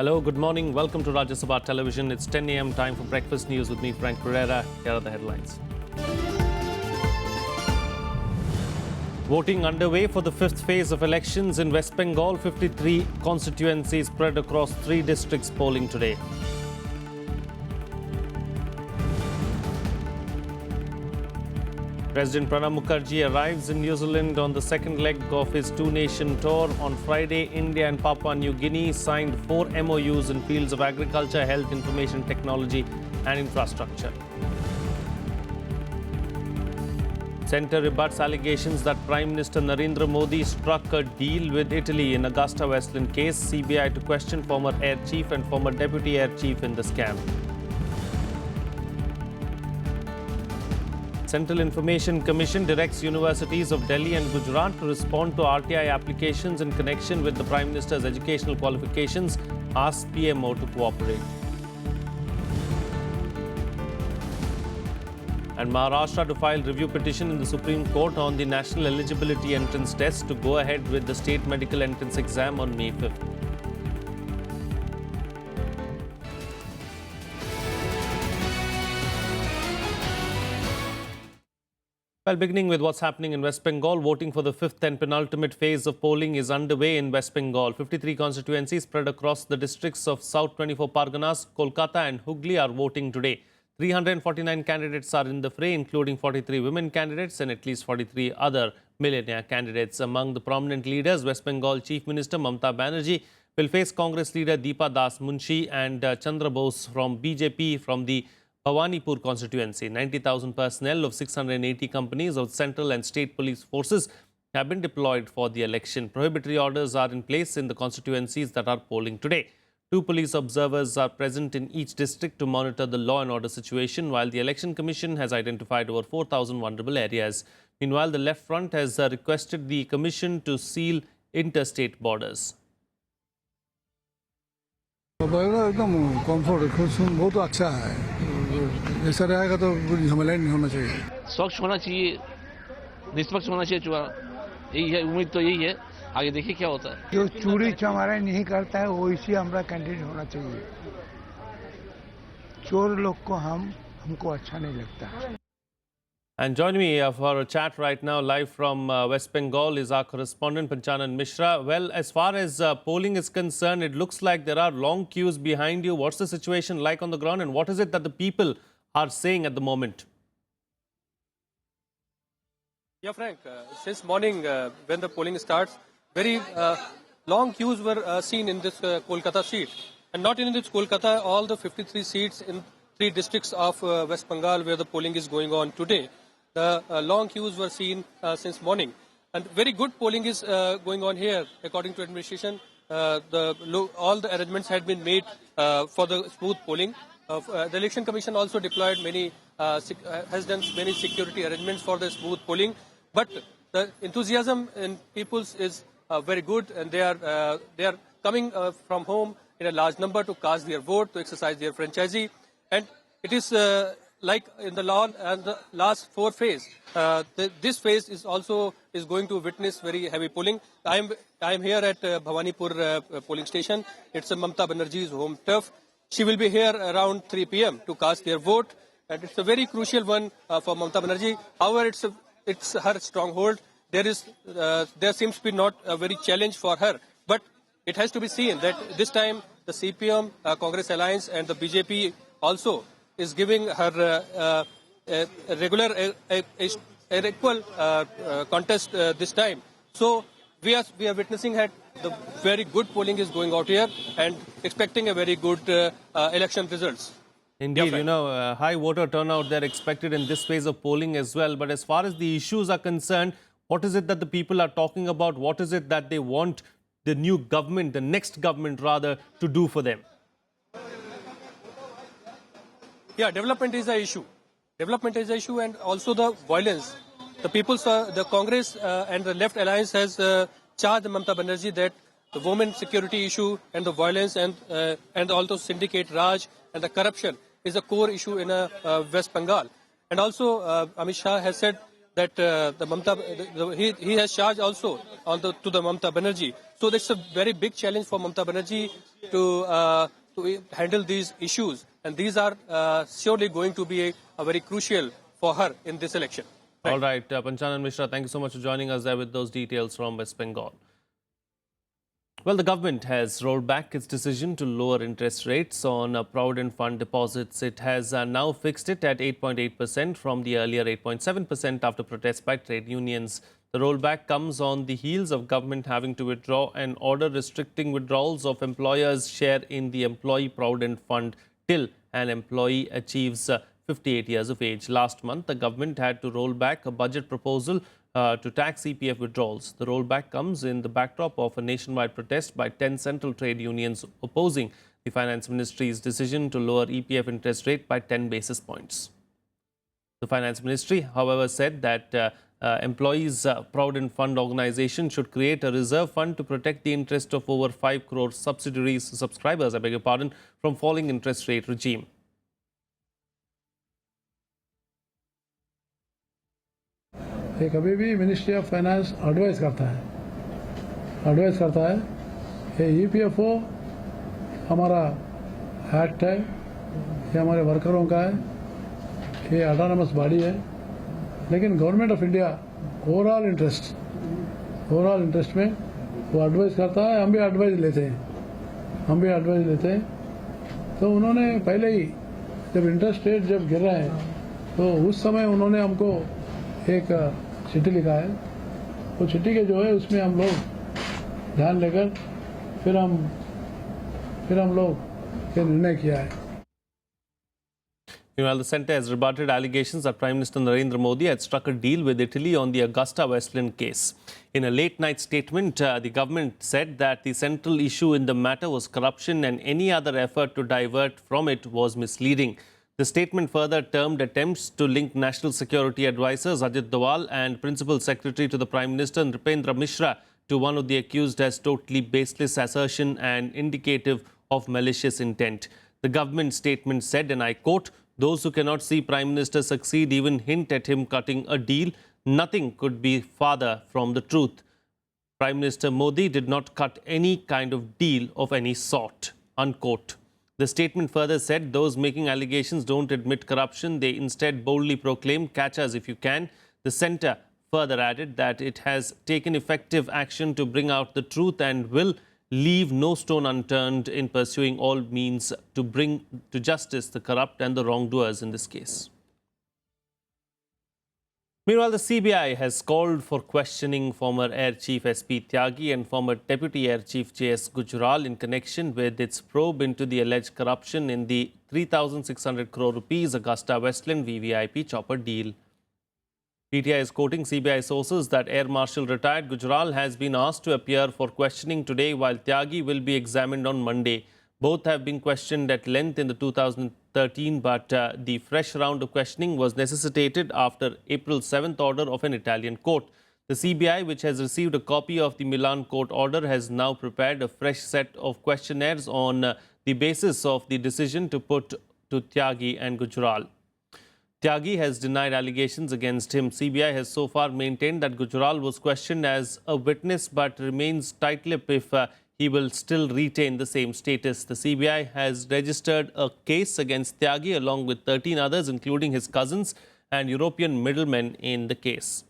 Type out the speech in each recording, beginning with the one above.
Hello, good morning. Welcome to Rajya Sabha Television. It's 10 a.m. time for breakfast news with me, Frank Pereira. Here are the headlines. Voting underway for the fifth phase of elections in West Bengal. 53 constituencies spread across 3 districts polling today. President Pranab Mukherjee arrives in New Zealand on the second leg of his two-nation tour. On Friday, India and Papua New Guinea signed 4 MOUs in fields of agriculture, health, information technology and infrastructure. Centre rebuts allegations that Prime Minister Narendra Modi struck a deal with Italy in Augusta Westland case. CBI to question former Air Chief and former Deputy Air Chief in the scam. Central Information Commission directs universities of Delhi and Gujarat to respond to RTI applications in connection with the Prime Minister's educational qualifications. Asks PMO to cooperate. And Maharashtra to file review petition in the Supreme Court on the National Eligibility Entrance Test to go ahead with the state medical entrance exam on May 5th. Well, beginning with what's happening in West Bengal, voting for the fifth and penultimate phase of polling is underway in West Bengal. 53 constituencies spread across the districts of South 24 Parganas, Kolkata and Hooghly are voting today. 349 candidates are in the fray, including 43 women candidates and at least 43 other millionaire candidates. Among the prominent leaders, West Bengal Chief Minister Mamata Banerjee will face Congress leader Deepa Das Munshi and Chandra Bose from BJP from the Bhawanipur constituency. 90,000 personnel of 680 companies of central and state police forces have been deployed for the election. Prohibitory orders are in place in the constituencies that are polling today. 2 police observers are present in each district to monitor the law and order situation, while the Election Commission has identified over 4,000 vulnerable areas. Meanwhile, the Left Front has requested the Commission to seal interstate borders. एकदम comfort बहुत अच्छा है ऐसा रहेगा तो कोई झमेला नहीं होना चाहिए स्वच्छ होना चाहिए निष्पक्ष होना चाहिए चुनाव यही है उम्मीद तो यही है आगे देखिए क्या होता है जो चोरी चमारा नहीं करता है वैसे हमारा कैंडिडेट होना चाहिए चोर लोग को हमको अच्छा नहीं लगता And joining me for a chat right now, live from West Bengal, is our correspondent Panchanan Mishra. Well, as far as polling is concerned, it looks like there are long queues behind you. What's the situation like on the ground and what is it that the people are saying at the moment? Yeah, Frank, since morning when the polling starts, very long queues were seen in this Kolkata seat. And not in this Kolkata, all the 53 seats in 3 districts of West Bengal where the polling is going on today. The long queues were seen since morning. And very good polling is going on here. According to administration, all the arrangements had been made for the smooth polling. The Election Commission also deployed has done many security arrangements for the smooth polling. But the enthusiasm in people is very good, and they are coming from home in a large number to cast their vote, to exercise their franchisee. And it is like in the last 4 phase, this phase is also going to witness very heavy polling. I am here at Bhawanipur polling station. It's Mamata Banerjee's home turf. She will be here around 3 p.m. to cast their vote, and it's a very crucial one for Mamata Banerjee. However, it's her stronghold. There seems to be not a very challenge for her, but it has to be seen that this time the CPM, Congress Alliance, and the BJP also is giving her a equal contest this time. So we are witnessing that the very good polling is going out here and expecting a very good election results. Indeed, high voter turnout they're expected in this phase of polling as well. But as far as the issues are concerned, what is it that the people are talking about? What is it that they want the new government, the next government rather, to do for them? Yeah, development is the issue. Development is the issue, and also the violence. The Congress and the Left Alliance has charged Mamata Banerjee that the women security issue and the violence and also syndicate Raj and the corruption is a core issue in West Bengal. And also Amit Shah has said that the Mamta, he has charged also to the Mamta Banerjee. So that's a very big challenge for Mamta Banerjee to handle these issues, and these are surely going to be a very crucial for her in this election. All right, Panchanan Mishra, thank you so much for joining us there with those details from West Bengal. Well, the government has rolled back its decision to lower interest rates on Provident Fund deposits. It has now fixed it at 8.8% from the earlier 8.7% after protests by trade unions. The rollback comes on the heels of government having to withdraw an order restricting withdrawals of employers' share in the Employee Provident Fund till an employee achieves 58 years of age. Last month, the government had to roll back a budget proposal to tax EPF withdrawals. The rollback comes in the backdrop of a nationwide protest by 10 central trade unions opposing the Finance Ministry's decision to lower EPF interest rate by 10 basis points. The Finance Ministry, however, said that Employees Provident Fund Organization should create a reserve fund to protect the interest of over 5 crore subscribers, from falling interest rate regime. ये कभी भी ministry of finance advice करता है ये EPFO हमारा act है, ये हमारे वर्करों का है, ये ऑटोनमस बॉडी है, लेकिन government of India overall interest में वो एडवाइस करता है, हम भी एडवाइस लेते हैं। तो उन्होंने पहले ही जब इंटरेस्ट रेट जब गिर रहा है तो उस समय उन्होंने हमको एक चिट्ठी लिखा है। वो चिट्ठी के जो है उसमें हम लोग ध्यान लेकर फिर हम लोग ये निर्णय किया है। Meanwhile, the centre has rebutted allegations that Prime Minister Narendra Modi had struck a deal with Italy on the Augusta-Westland case. In a late-night statement, the government said that the central issue in the matter was corruption and any other effort to divert from it was misleading. The statement further termed attempts to link National Security Advisor Ajit Doval and Principal Secretary to the Prime Minister Nripendra Mishra to one of the accused as totally baseless assertion and indicative of malicious intent. The government statement said, and I quote, "Those who cannot see Prime Minister succeed even hint at him cutting a deal. Nothing could be farther from the truth. Prime Minister Modi did not cut any kind of deal of any sort." Unquote. The statement further said those making allegations don't admit corruption. They instead boldly proclaim, "Catch us if you can." The centre further added that it has taken effective action to bring out the truth and will leave no stone unturned in pursuing all means to bring to justice the corrupt and the wrongdoers in this case. Meanwhile, the CBI has called for questioning former Air Chief SP Tyagi and former Deputy Air Chief JS Gujral in connection with its probe into the alleged corruption in the 3,600 crore rupees Augusta-Westland VVIP chopper deal. PTI is quoting CBI sources that Air Marshal retired Gujral has been asked to appear for questioning today, while Tyagi will be examined on Monday. Both have been questioned at length in the 2013, but the fresh round of questioning was necessitated after April 7th order of an Italian court. The CBI, which has received a copy of the Milan court order, has now prepared a fresh set of questionnaires on the basis of the decision to put to Tyagi and Gujral. Tyagi has denied allegations against him. CBI has so far maintained that Gujral was questioned as a witness but remains tight-lipped if he will still retain the same status. The CBI has registered a case against Tyagi along with 13 others, including his cousins and European middlemen in the case.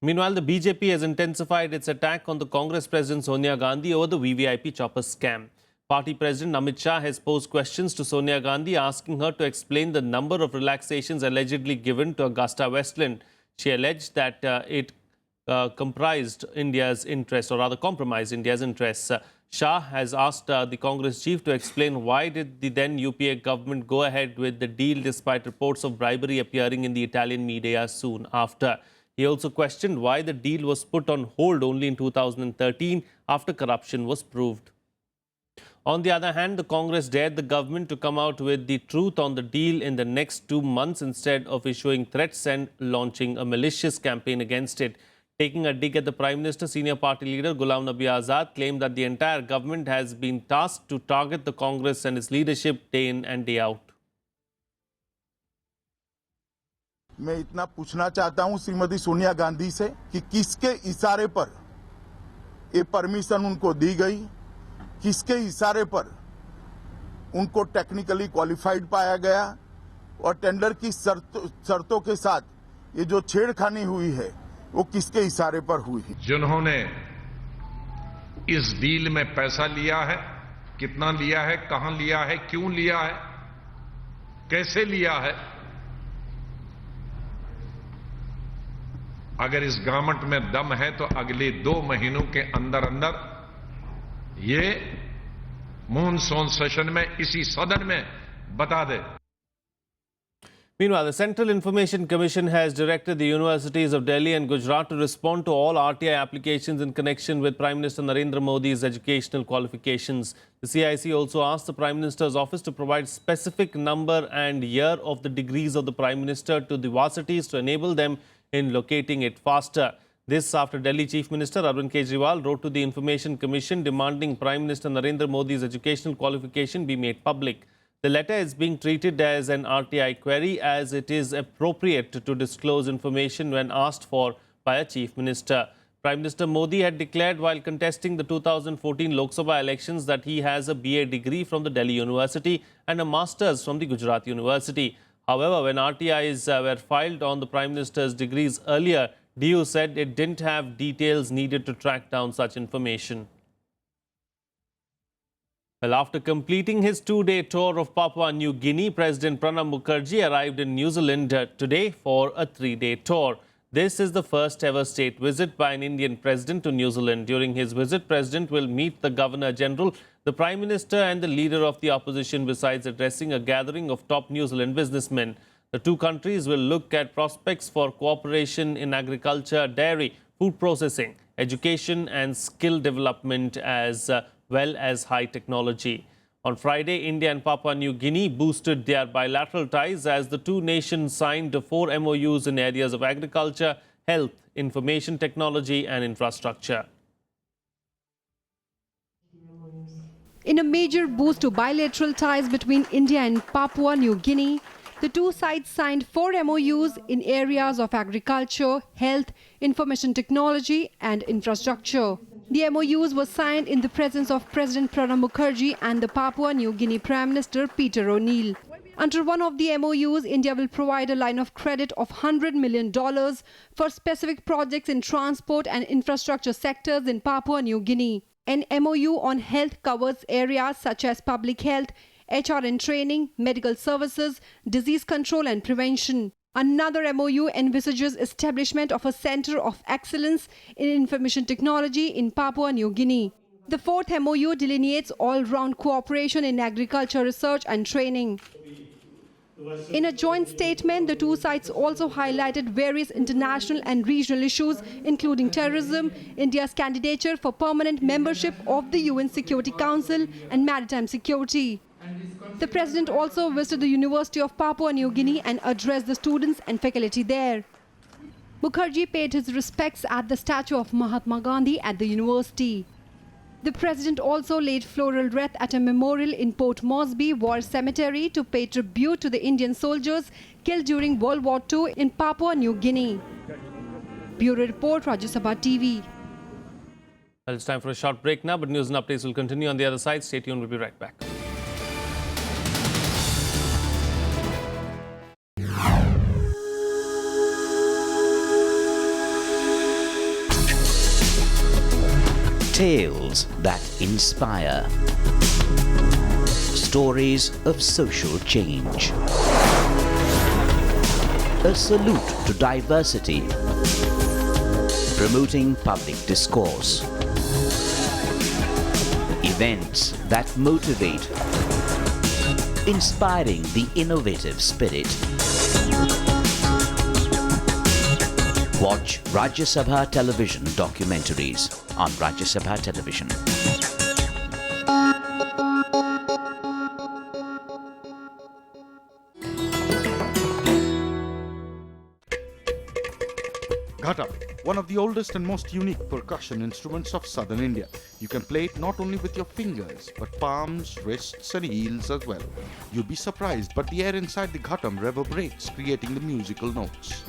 Meanwhile, the BJP has intensified its attack on the Congress President Sonia Gandhi over the VVIP chopper scam. Party President Amit Shah has posed questions to Sonia Gandhi, asking her to explain the number of relaxations allegedly given to Augusta-Westland. She alleged that it compromised India's interests. Shah has asked the Congress chief to explain why did the then UPA government go ahead with the deal despite reports of bribery appearing in the Italian media soon after. He also questioned why the deal was put on hold only in 2013 after corruption was proved. On the other hand, the Congress dared the government to come out with the truth on the deal in the next 2 months instead of issuing threats and launching a malicious campaign against it. Taking a dig at the Prime Minister, senior party leader Ghulam Nabi Azad claimed that the entire government has been tasked to target the Congress and its leadership day in and day out. मैं इतना पूछना चाहता हूं श्रीमती सोनिया गांधी से कि किसके इशारे पर ये परमिशन उनको दी गई, किसके इशारे पर उनको टेक्निकली क्वालिफाइड पाया गया और टेंडर की शर्तों के साथ ये जो छेड़खानी हुई है वो किसके इशारे पर हुई है। जिन्होंने इस डील में पैसा लिया है, कितना लिया है, कहां लिया है, क्यों लिया है, कैसे लिया है, अगर इस गवर्नमेंट में दम है तो अगले 2 महीनों के अंदर अंदर ये मॉनसून सेशन में इसी सदन में बता दे। Meanwhile, the Central Information Commission has directed the universities of Delhi and Gujarat to respond to all RTI applications in connection with Prime Minister Narendra Modi's educational qualifications. The CIC also asked the Prime Minister's office to provide specific number and year of the degrees of the Prime Minister to the universities to enable them in locating it faster. This after Delhi Chief Minister Arvind Kejriwal wrote to the Information Commission demanding Prime Minister Narendra Modi's educational qualification be made public. The letter is being treated as an RTI query as it is appropriate to disclose information when asked for by a Chief Minister. Prime Minister Modi had declared while contesting the 2014 Lok Sabha elections that he has a BA degree from the Delhi University and a Master's from the Gujarat University. However, when RTIs were filed on the Prime Minister's degrees earlier, DU said it didn't have details needed to track down such information. Well, after completing his 2-day tour of Papua New Guinea, President Pranab Mukherjee arrived in New Zealand today for a 3-day tour. This is the first ever state visit by an Indian president to New Zealand. During his visit, President will meet the Governor-General, the Prime Minister and the Leader of the Opposition besides addressing a gathering of top New Zealand businessmen. The two countries will look at prospects for cooperation in agriculture, dairy, food processing, education and skill development as well as high technology. On Friday, India and Papua New Guinea boosted their bilateral ties as the two nations signed 4 MOUs in areas of agriculture, health, information technology and infrastructure. In a major boost to bilateral ties between India and Papua New Guinea, the two sides signed 4 MOUs in areas of agriculture, health, information technology and infrastructure. The MOUs were signed in the presence of President Pranab Mukherjee and the Papua New Guinea Prime Minister Peter O'Neill. Under one of the MOUs, India will provide a line of credit of $100 million for specific projects in transport and infrastructure sectors in Papua New Guinea. An MOU on health covers areas such as public health, HR and training, medical services, disease control and prevention. Another MOU envisages establishment of a center of excellence in information technology in Papua New Guinea. The fourth MOU delineates all-round cooperation in agriculture research and training. In a joint statement, the two sides also highlighted various international and regional issues, including terrorism, India's candidature for permanent membership of the UN Security Council, and maritime security. The President also visited the University of Papua New Guinea and addressed the students and faculty there. Mukherjee paid his respects at the statue of Mahatma Gandhi at the university. The President also laid floral wreath at a memorial in Port Moresby War Cemetery to pay tribute to the Indian soldiers killed during World War II in Papua New Guinea. Bureau Report, Rajya Sabha TV. Well, it's time for a short break now, but news and updates will continue on the other side. Stay tuned, we'll be right back. Tales that inspire. Stories of social change. A salute to diversity. Promoting public discourse. Events that motivate. Inspiring the innovative spirit. Watch Rajya Sabha television documentaries on Rajya Sabha television. Ghatam, one of the oldest and most unique percussion instruments of southern India. You can play it not only with your fingers, but palms, wrists and heels as well. You'll be surprised, but the air inside the Ghatam reverberates, creating the musical notes.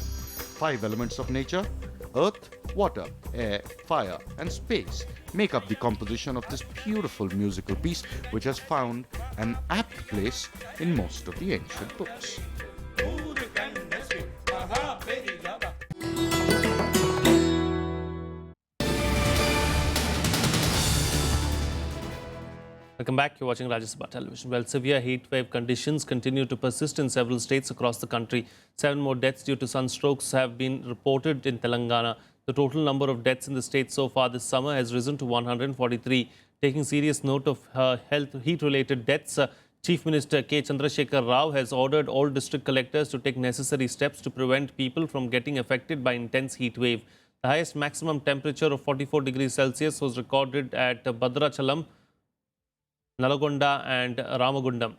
5 elements of nature: earth, water, air, fire and space make up the composition of this beautiful musical piece, which has found an apt place in most of the ancient books. Welcome back. You're watching Rajya Sabha Television. Well, severe heat wave conditions continue to persist in several states across the country. 7 more deaths due to sunstrokes have been reported in Telangana. The total number of deaths in the state so far this summer has risen to 143. Taking serious note of heat-related deaths, Chief Minister K. Chandrasekhar Rao has ordered all district collectors to take necessary steps to prevent people from getting affected by intense heat wave. The highest maximum temperature of 44 degrees Celsius was recorded at Bhadrachalam, Nalagonda and Ramagundam.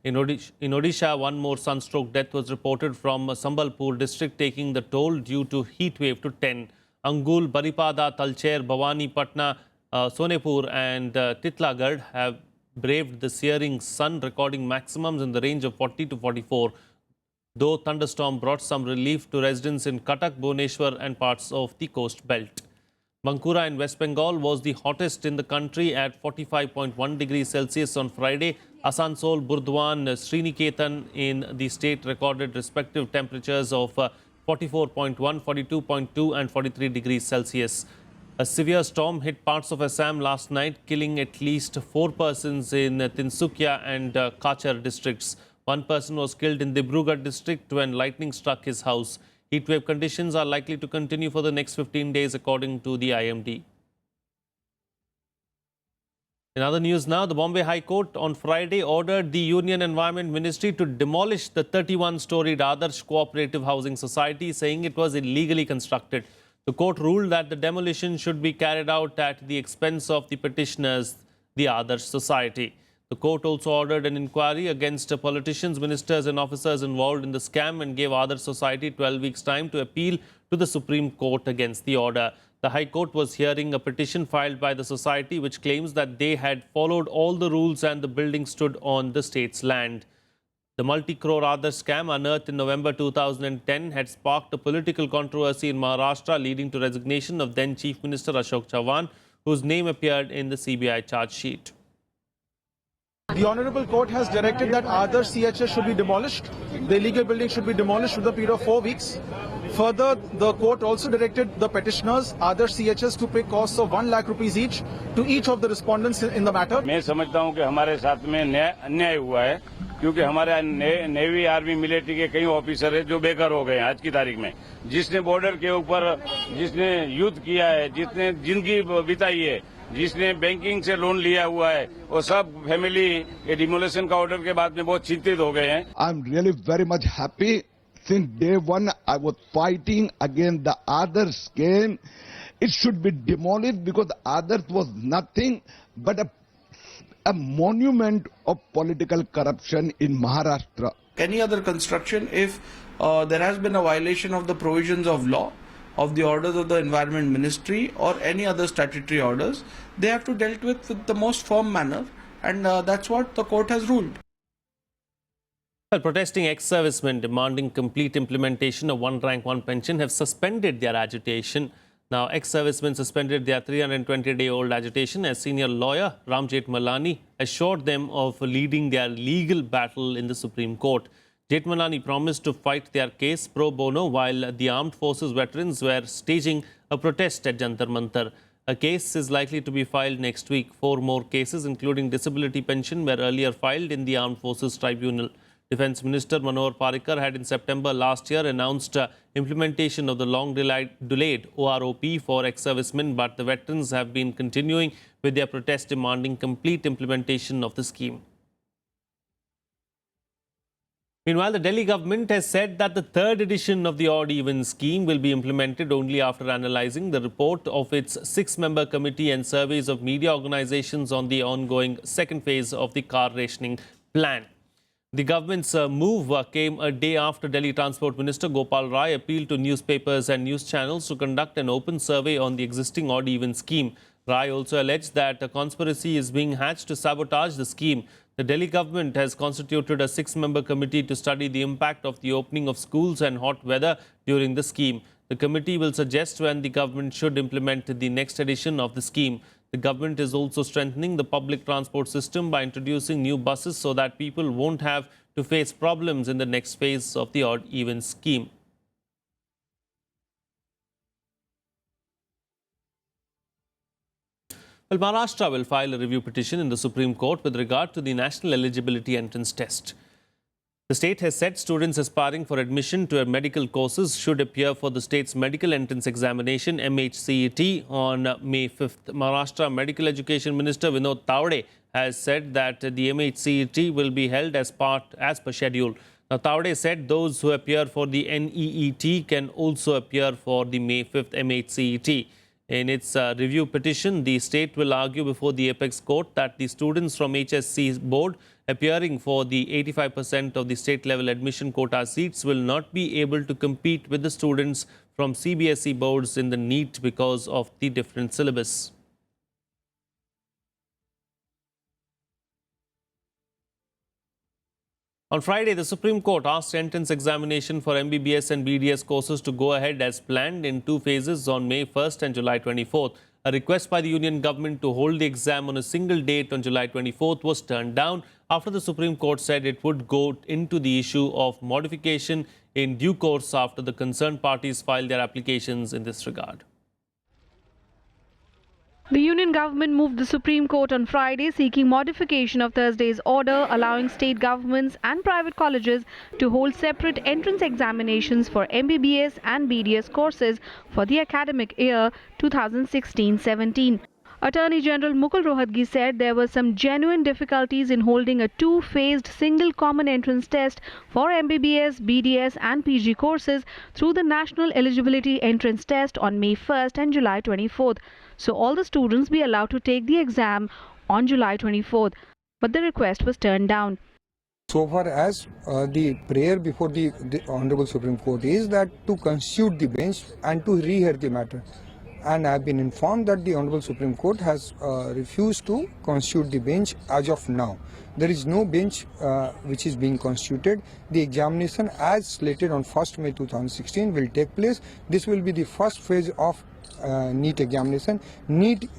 In Odisha, one more sunstroke death was reported from Sambalpur district, taking the toll due to heat wave to 10. Angul, Baripada, Talcher, Bhavani, Patna, Sonepur and Titlagarh have braved the searing sun, recording maximums in the range of 40 to 44. Though thunderstorm brought some relief to residents in Cuttack, Bhubaneswar and parts of the coast belt. Bankura in West Bengal was the hottest in the country at 45.1 degrees Celsius on Friday. Asansol, Burdwan, Sriniketan in the state recorded respective temperatures of 44.1, 42.2 and 43 degrees Celsius. A severe storm hit parts of Assam last night, killing at least 4 persons in Tinsukia and Kachar districts. 1 person was killed in Dibrugarh district when lightning struck his house. Heatwave conditions are likely to continue for the next 15 days, according to the IMD. In other news now, the Bombay High Court on Friday ordered the Union Environment Ministry to demolish the 31-storied Others Cooperative Housing Society, saying it was illegally constructed. The court ruled that the demolition should be carried out at the expense of the petitioners, the Others Society. The court also ordered an inquiry against politicians, ministers and officers involved in the scam and gave Others Society 12 weeks' time to appeal to the Supreme Court against the order. The High Court was hearing a petition filed by the society which claims that they had followed all the rules and the building stood on the state's land. The multi-crore Others scam, unearthed in November 2010, had sparked a political controversy in Maharashtra, leading to resignation of then Chief Minister Ashok Chavan, whose name appeared in the CBI charge sheet. The Honourable Court has directed that other CHS should be demolished. The illegal building should be demolished with a period of 4 weeks. Further, the court also directed the petitioners, other CHS, to pay costs of 1 lakh rupees each to each of the respondents in the matter. मैं समझता हूं कि हमारे साथ में अन्याय हुआ है, क्योंकि हमारे नेवी, आर्मी, मिलिट्री के कई ऑफिसर हैं जो बेकार हो गए हैं आज की तारीख में. जिसने बॉर्डर के ऊपर जिसने युद्ध किया है, जिसने जिंदगी बिताई है, जिसने बैंकिंग से लोन लिया हुआ है, वो सब फैमिली ये डिमोलिशन का ऑर्डर के बाद में बहुत चिंतित हो गए हैं. I am really very much happy. Since day one, I was fighting against the Others scam. It should be demolished because the Others was nothing but a monument of political corruption in Maharashtra. Any other construction, if there has been a violation of the provisions of law, of the orders of the Environment Ministry or any other statutory orders, they have to dealt with the most firm manner, and that's what the court has ruled. Well, protesting ex-servicemen demanding complete implementation of one rank, one pension have suspended their agitation. Now, ex-servicemen suspended their 320-day-old agitation as senior lawyer Ram Jethmalani assured them of leading their legal battle in the Supreme Court. Jethmalani promised to fight their case pro bono while the armed forces veterans were staging a protest at Jantar Mantar. A case is likely to be filed next week. 4 more cases, including disability pension, were earlier filed in the Armed Forces Tribunal. Defence Minister Manohar Parrikar had in September last year announced implementation of the long-delayed OROP for ex-servicemen, but the veterans have been continuing with their protest demanding complete implementation of the scheme. Meanwhile, the Delhi government has said that the 3rd edition of the odd-even scheme will be implemented only after analysing the report of its 6-member committee and surveys of media organisations on the ongoing 2nd phase of the car rationing plan. The government's move came a day after Delhi Transport Minister Gopal Rai appealed to newspapers and news channels to conduct an open survey on the existing odd-even scheme. Rai also alleged that a conspiracy is being hatched to sabotage the scheme. The Delhi government has constituted a 6-member committee to study the impact of the opening of schools and hot weather during the scheme. The committee will suggest when the government should implement the next edition of the scheme. The government is also strengthening the public transport system by introducing new buses so that people won't have to face problems in the next phase of the odd-even scheme. Well, Maharashtra will file a review petition in the Supreme Court with regard to the National Eligibility Entrance Test. The state has said students aspiring for admission to medical courses should appear for the state's medical entrance examination MHCET on May 5th. Maharashtra Medical Education Minister Vinod Tawde has said that the MHCET will be held as per schedule. Now, Tawde said those who appear for the NEET can also appear for the May 5th MHCET. In its review petition, the state will argue before the apex court that the students from HSC board appearing for the 85% of the state-level admission quota seats will not be able to compete with the students from CBSE boards in the NEET because of the different syllabus. On Friday, the Supreme Court asked entrance examination for MBBS and BDS courses to go ahead as planned in 2 phases on May 1st and July 24th. A request by the union government to hold the exam on a single date on July 24th was turned down after the Supreme Court said it would go into the issue of modification in due course after the concerned parties filed their applications in this regard. The union government moved the Supreme Court on Friday seeking modification of Thursday's order allowing state governments and private colleges to hold separate entrance examinations for MBBS and BDS courses for the academic year 2016-17. Attorney General Mukul Rohatgi said there were some genuine difficulties in holding a 2-phased single common entrance test for MBBS, BDS and PG courses through the National Eligibility Entrance Test on May 1st and July 24th. So all the students be allowed to take the exam on July 24th. But the request was turned down. So far as the prayer before the Honorable Supreme Court is that to constitute the bench and to rehear the matter. And I have been informed that the Honorable Supreme Court has refused to constitute the bench as of now. There is no bench which is being constituted. The examination as slated on 1st May 2016 will take place. This will be the first phase of NEET examination. NEET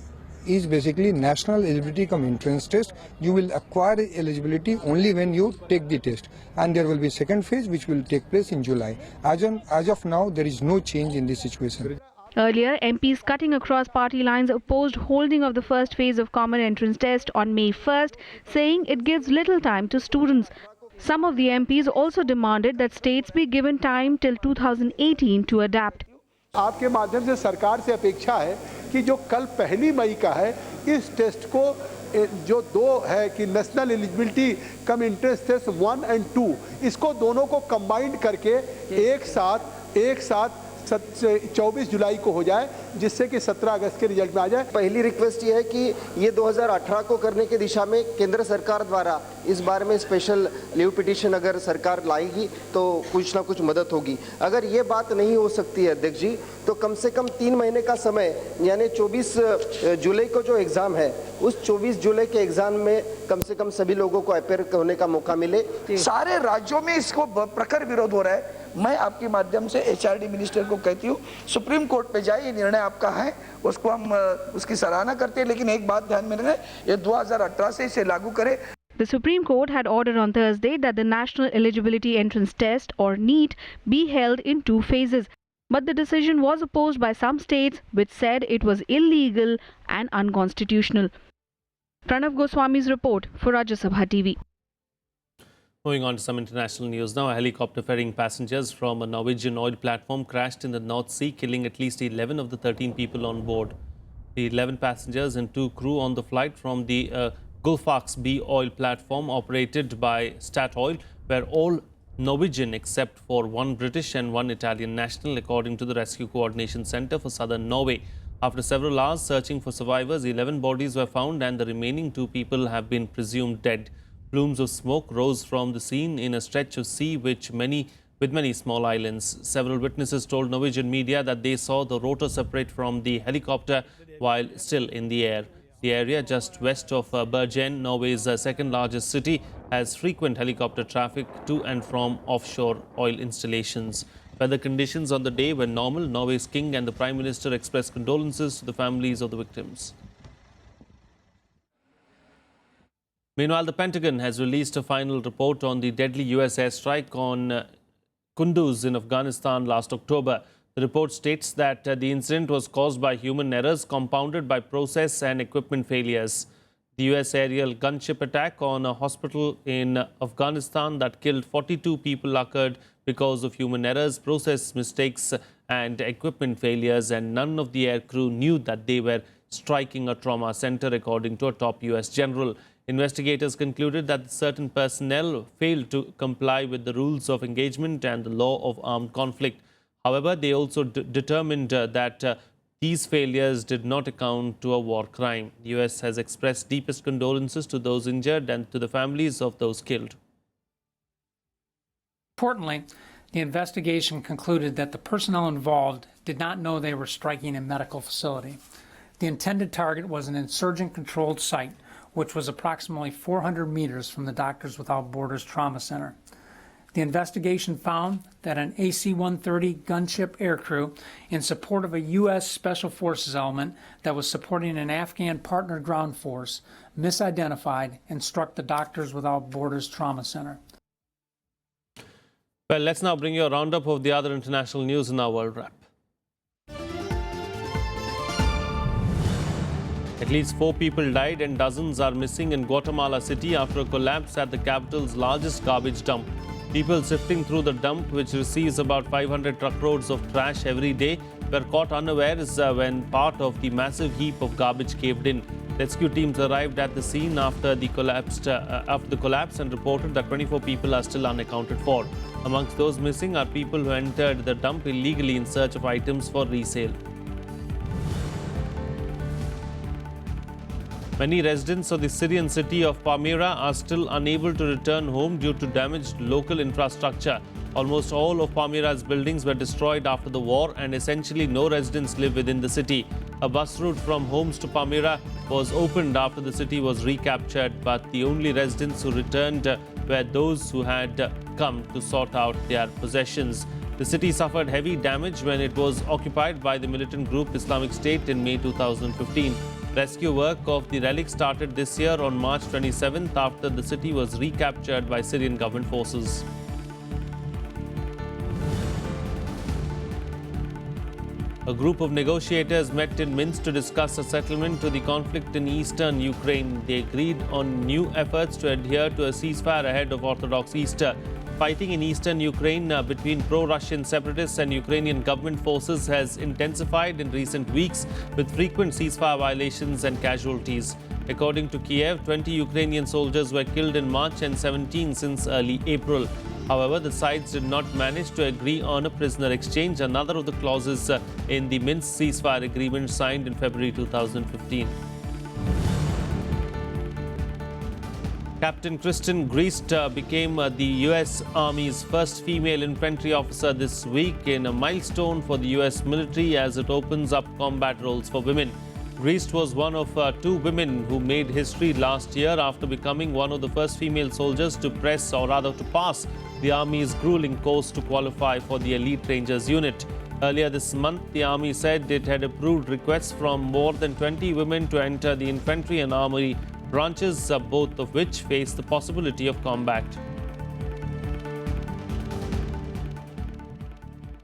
is basically National Eligibility Entrance Test. You will acquire eligibility only when you take the test. And there will be second phase which will take place in July. As of now, there is no change in this situation. Earlier, MPs cutting across party lines opposed holding of the first phase of common entrance test on May 1st, saying it gives little time to students. Some of the MPs also demanded that states be given time till 2018 to adapt. आपके माध्यम से सरकार से अपेक्षा है कि जो कल 1 मई का है इस टेस्ट को जो 2 है कि national eligibility cum entrance test 1 और 2 इसको दोनों को कंबाइंड करके एक साथ 24 जुलाई को हो जाए जिससे कि 17 अगस्त के रिजल्ट में आ जाए। पहली रिक्वेस्ट ये है कि ये 2018 को करने की दिशा में केंद्र सरकार द्वारा इस बारे में स्पेशल लीव पिटीशन अगर सरकार लाएगी तो कुछ ना कुछ मदद होगी। अगर ये बात नहीं हो सकती है अध्यक्ष जी तो कम से कम 3 महीने का समय यानी 24 जुलाई को जो एग्जाम है उस 24 जुलाई के एग्जाम में कम से कम सभी लोगों को अपेयर होने का मौका मिले। सारे राज्यों में इसको प्रखर विरोध हो रहा है। मैं आपके माध्यम से HRD मिनिस्टर को कहती हूँ सुप्रीम कोर्ट पे जाए, ये निर्णय आपका है, उसको हम उसकी सराहना करते हैं, लेकिन एक बात ध्यान में रखें, ये 2018 से इसे लागू करें। The Supreme Court had ordered on Thursday that the National Eligibility Entrance Test or NEET be held in 2 phases. But the decision was opposed by some states which said it was illegal and unconstitutional. Pranab Goswami's report for Rajya Sabha TV. Moving on to some international news now. A helicopter ferrying passengers from a Norwegian oil platform crashed in the North Sea, killing at least 11 of the 13 people on board. The 11 passengers and 2 crew on the flight from the Gullfaks B oil platform operated by Statoil were all Norwegian except for 1 British and 1 Italian national, according to the Rescue Coordination Centre for Southern Norway. After several hours searching for survivors, 11 bodies were found and the remaining 2 people have been presumed dead. Plumes of smoke rose from the scene in a stretch of sea with many small islands. Several witnesses told Norwegian media that they saw the rotor separate from the helicopter while still in the air. The area just west of Bergen, Norway's second largest city, has frequent helicopter traffic to and from offshore oil installations. Weather conditions on the day were normal. Norway's king and the Prime Minister expressed condolences to the families of the victims. Meanwhile, the Pentagon has released a final report on the deadly US airstrike on Kunduz in Afghanistan last October. The report states that the incident was caused by human errors compounded by process and equipment failures. The US aerial gunship attack on a hospital in Afghanistan that killed 42 people occurred because of human errors, process mistakes and equipment failures, and none of the aircrew knew that they were striking a trauma center, according to a top US general. Investigators concluded that certain personnel failed to comply with the rules of engagement and the law of armed conflict. However, they also determined that these failures did not account to a war crime. The US has expressed deepest condolences to those injured and to the families of those killed. Importantly, the investigation concluded that the personnel involved did not know they were striking a medical facility. The intended target was an insurgent-controlled site, which was approximately 400 meters from the Doctors Without Borders Trauma Center. The investigation found that an AC-130 gunship aircrew in support of a U.S. Special Forces element that was supporting an Afghan partner ground force misidentified and struck the Doctors Without Borders Trauma Center. Well, let's now bring you a roundup of the other international news in our World Wrap. At least 4 people died and dozens are missing in Guatemala City after a collapse at the capital's largest garbage dump. People sifting through the dump, which receives about 500 truckloads of trash every day, were caught unawares when part of the massive heap of garbage caved in. Rescue teams arrived at the scene after the collapse and reported that 24 people are still unaccounted for. Amongst those missing are people who entered the dump illegally in search of items for resale. Many residents of the Syrian city of Palmyra are still unable to return home due to damaged local infrastructure. Almost all of Palmyra's buildings were destroyed after the war, and essentially no residents live within the city. A bus route from Homs to Palmyra was opened after the city was recaptured, but the only residents who returned were those who had come to sort out their possessions. The city suffered heavy damage when it was occupied by the militant group Islamic State in May 2015. Rescue work of the relic started this year on March 27th after the city was recaptured by Syrian government forces. A group of negotiators met in Minsk to discuss a settlement to the conflict in eastern Ukraine. They agreed on new efforts to adhere to a ceasefire ahead of Orthodox Easter. Fighting in eastern Ukraine between pro-Russian separatists and Ukrainian government forces has intensified in recent weeks, with frequent ceasefire violations and casualties. According to Kiev, 20 Ukrainian soldiers were killed in March and 17 since early April. However, the sides did not manage to agree on a prisoner exchange, another of the clauses in the Minsk ceasefire agreement signed in February 2015. Captain Kristen Griest became the U.S. Army's first female infantry officer this week, in a milestone for the U.S. military as it opens up combat roles for women. Griest was one of 2 women who made history last year after becoming one of the first female soldiers to pass the Army's grueling course to qualify for the Elite Rangers unit. Earlier this month, the Army said it had approved requests from more than 20 women to enter the infantry and army branches, both of which face the possibility of combat.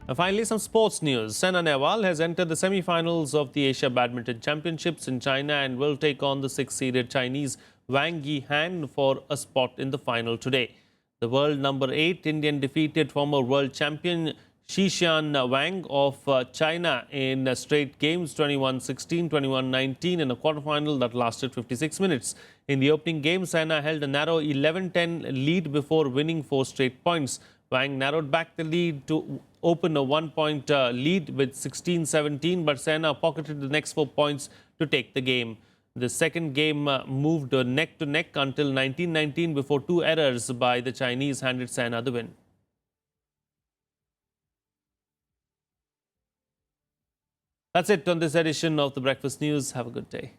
And finally, some sports news. Saina Nehwal has entered the semi-finals of the Asia Badminton Championships in China and will take on the 6th-seeded Chinese Wang Yihan for a spot in the final today. The world number 8 Indian defeated former world champion Xixian Wang of China in straight games 21-16, 21-19 in a quarterfinal that lasted 56 minutes. In the opening game, Saina held a narrow 11-10 lead before winning 4 straight points. Wang narrowed back the lead to open a 1-point lead with 16-17, but Saina pocketed the next 4 points to take the game. The second game moved neck to neck until 1919 before two errors by the Chinese handed Sen the win. That's it on this edition of the Breakfast News. Have a good day.